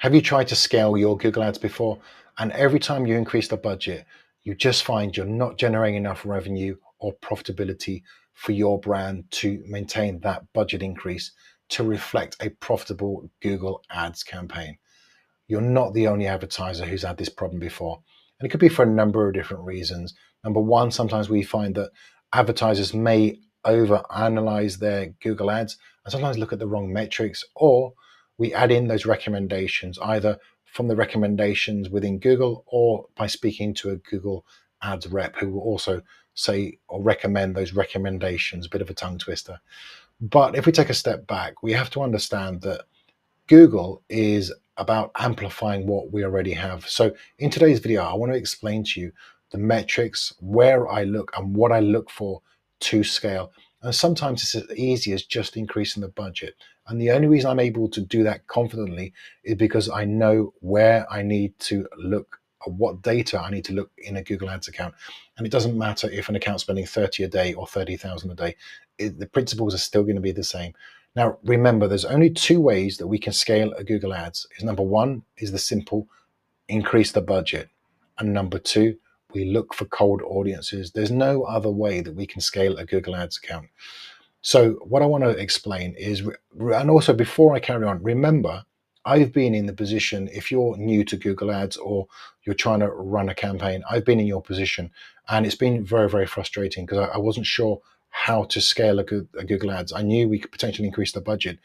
Have you tried to scale your Google Ads before? And every time you increase the budget, you just find you're not generating enough revenue or profitability for your brand to maintain that budget increase to reflect a profitable Google Ads campaign. You're not the only advertiser who's had this problem before. And it could be for a number of different reasons. Number one, sometimes we find that advertisers may overanalyze their Google ads and sometimes look at the wrong metrics, or we add in those recommendations either from the recommendations within Google or by speaking to a Google ads rep who will also say or recommend those recommendations, a bit of a tongue twister. But if we take a step back, we have to understand that Google is about amplifying what we already have. So in today's video, I want to explain to you the metrics, where I look and what I look for to scale. And sometimes it's as easy as just increasing the budget. And the only reason I'm able to do that confidently is because I know where I need to look, or what data I need to look in a Google Ads account. And it doesn't matter if an account's spending 30 a day or 30,000 a day. The principles are still going to be the same. Now, remember, there's only two ways that we can scale a Google Ads. Number one is the simple increase the budget. And number two, we look for cold audiences. There's no other way that we can scale a Google Ads account. So what I want to explain is, and also before I carry on, remember, I've been in the position, if you're new to Google Ads or you're trying to run a campaign, I've been in your position, and it's been very, very frustrating because I wasn't sure how to scale a Google Ads. I knew we could potentially increase the budget,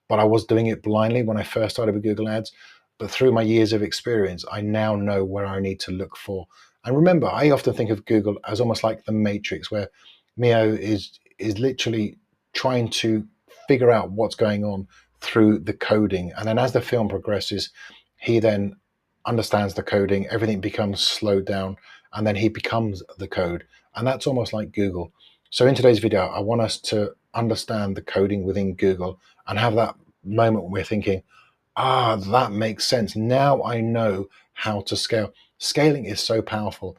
but I was doing it blindly when I first started with Google Ads. But through my years of experience, I now know where I need to look for. And remember, I often think of Google as almost like the Matrix, where Neo is literally trying to figure out what's going on through the coding. And then as the film progresses, he then understands the coding, everything becomes slowed down, and then he becomes the code. And that's almost like Google. So in today's video, I want us to understand the coding within Google and have that moment when we're thinking, that makes sense. Now I know how to scale. Scaling is so powerful.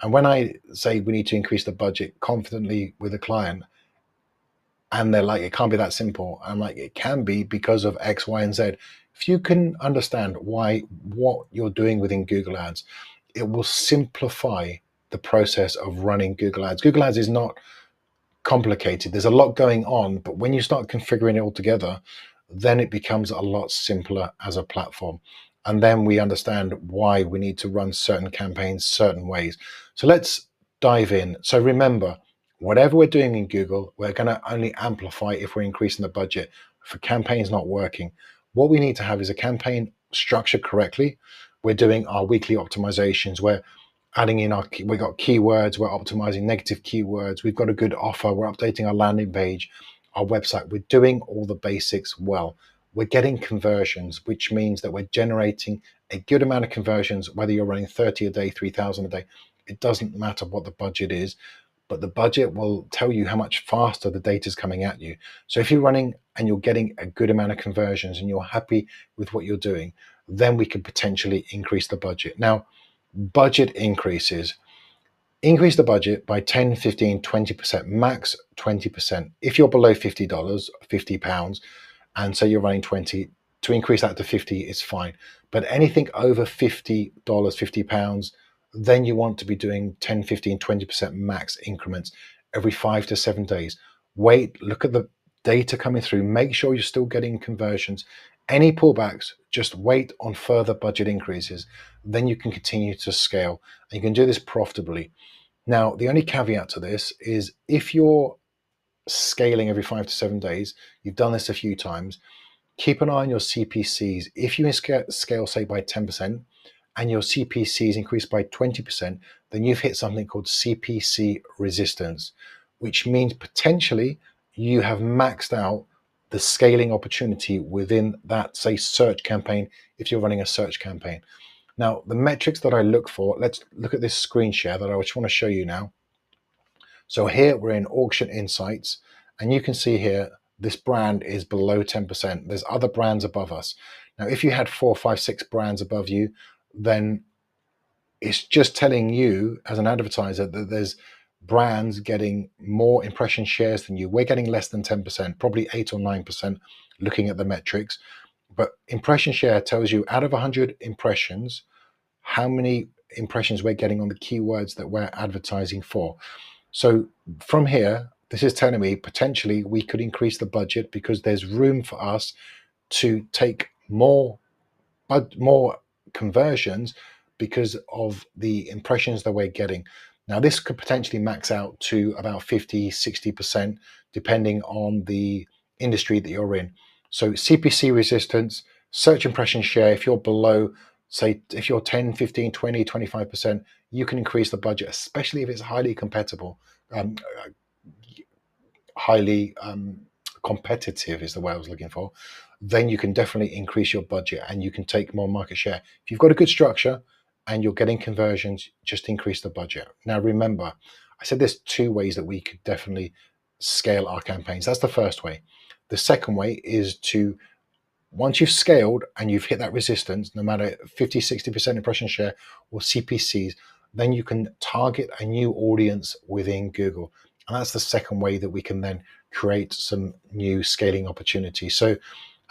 And when I say we need to increase the budget confidently with a client, and they're like, it can't be that simple. I'm like, it can be because of X, Y, and Z. If you can understand what you're doing within Google Ads, it will simplify the process of running Google Ads. Google Ads is not complicated. There's a lot going on, but when you start configuring it all together, then it becomes a lot simpler as a platform. And then we understand why we need to run certain campaigns certain ways. So let's dive in. So remember, whatever we're doing in Google, we're going to only amplify if we're increasing the budget. For campaigns not working, what we need to have is a campaign structured correctly. We're doing our weekly optimizations. We're adding in we've got keywords, we're optimizing negative keywords, we've got a good offer, we're updating our landing page, our website, we're doing all the basics well. We're getting conversions, which means that we're generating a good amount of conversions, whether you're running 30 a day, 3,000 a day. It doesn't matter what the budget is, but the budget will tell you how much faster the data is coming at you. So if you're running and you're getting a good amount of conversions and you're happy with what you're doing, then we could potentially increase the budget. Now, budget increases. Increase the budget by 10, 15, 20%, max 20%. If you're below $50, £50, and say you're running 20, to increase that to 50 is fine. But anything over $50, £50, then you want to be doing 10, 15, 20% max increments every 5 to 7 days. Wait, look at the data coming through. Make sure you're still getting conversions. Any pullbacks, just wait on further budget increases. Then you can continue to scale, and you can do this profitably. Now, the only caveat to this is if you're scaling every 5 to 7 days, you've done this a few times, keep an eye on your CPCs. If you scale, say, by 10% and your CPCs increase by 20%, then you've hit something called CPC resistance, which means potentially you have maxed out the scaling opportunity within that, say, search campaign, if you're running a search campaign. Now, the metrics that I look for, let's look at this screen share that I just want to show you now. So here we're in auction insights, and you can see here, this brand is below 10%. There's other brands above us. Now, if you had 4, 5, 6 brands above you, then it's just telling you as an advertiser that there's brands getting more impression shares than you. We're getting less than 10%, probably 8 or 9%, looking at the metrics. But impression share tells you out of 100 impressions, how many impressions we're getting on the keywords that we're advertising for. So from here, this is telling me potentially we could increase the budget because there's room for us to take more conversions because of the impressions that we're getting. Now, this could potentially max out to about 50-60%, depending on the industry that you're in. So CPC resistance, search impression share, if you're below, say, if you're 10, 15, 20, 25%, you can increase the budget, especially if it's highly compatible. Highly competitive is the way I was looking for, then you can definitely increase your budget and you can take more market share. If you've got a good structure and you're getting conversions, just increase the budget. Now, remember, I said there's two ways that we could definitely scale our campaigns. That's the first way. The second way is to, once you've scaled and you've hit that resistance, no matter 50-60% impression share or CPCs, then you can target a new audience within Google. And that's the second way that we can then create some new scaling opportunities. So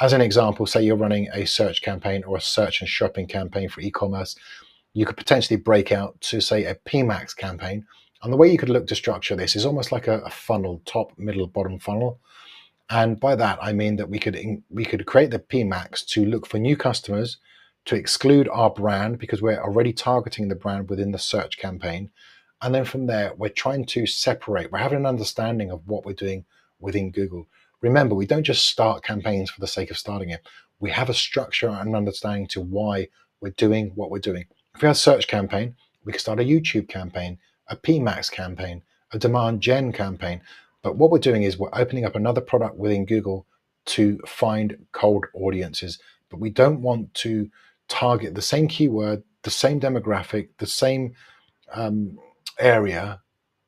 as an example, say you're running a search campaign or a search and shopping campaign for e-commerce, you could potentially break out to, say, a PMAX campaign. And the way you could look to structure this is almost like a funnel, top, middle, bottom funnel. And by that, I mean that we could create the PMAX to look for new customers, to exclude our brand because we're already targeting the brand within the search campaign. And then from there, we're trying to separate. We're having an understanding of what we're doing within Google. Remember, we don't just start campaigns for the sake of starting it. We have a structure and understanding to why we're doing what we're doing. If we have a search campaign, we can start a YouTube campaign, a PMAX campaign, a demand gen campaign. But what we're doing is we're opening up another product within Google to find cold audiences. But we don't want to target the same keyword, the same demographic, the same area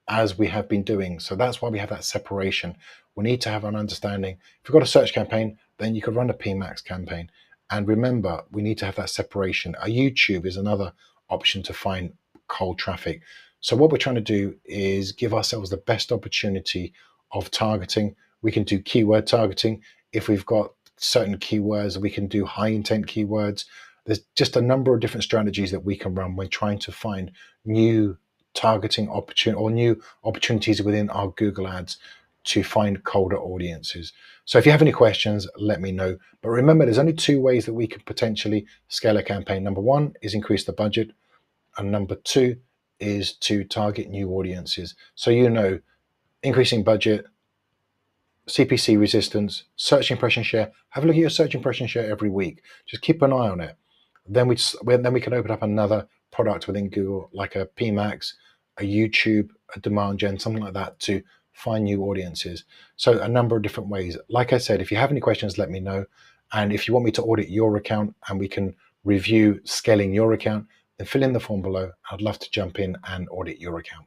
as we have been doing. So that's why we have that separation. We need to have an understanding. If you've got a search campaign, then you could run a PMAX campaign. And remember, we need to have that separation. A YouTube is another option to find cold traffic. So what we're trying to do is give ourselves the best opportunity of targeting. We can do keyword targeting. If we've got certain keywords, we can do high intent keywords. There's just a number of different strategies that we can run when trying to find new targeting opportunity or new opportunities within our Google ads to find colder audiences. So if you have any questions, let me know. But remember, there's only two ways that we could potentially scale a campaign. Number one is increase the budget. And number two is to target new audiences. So, increasing budget, CPC resistance, search impression share. Have a look at your search impression share every week. Just keep an eye on it. Then we can open up another product within Google, like a PMAX, a YouTube, a demand gen, something like that, to find new audiences. So a number of different ways. Like I said, if you have any questions, let me know. And if you want me to audit your account and we can review scaling your account, then fill in the form below. I'd love to jump in and audit your account.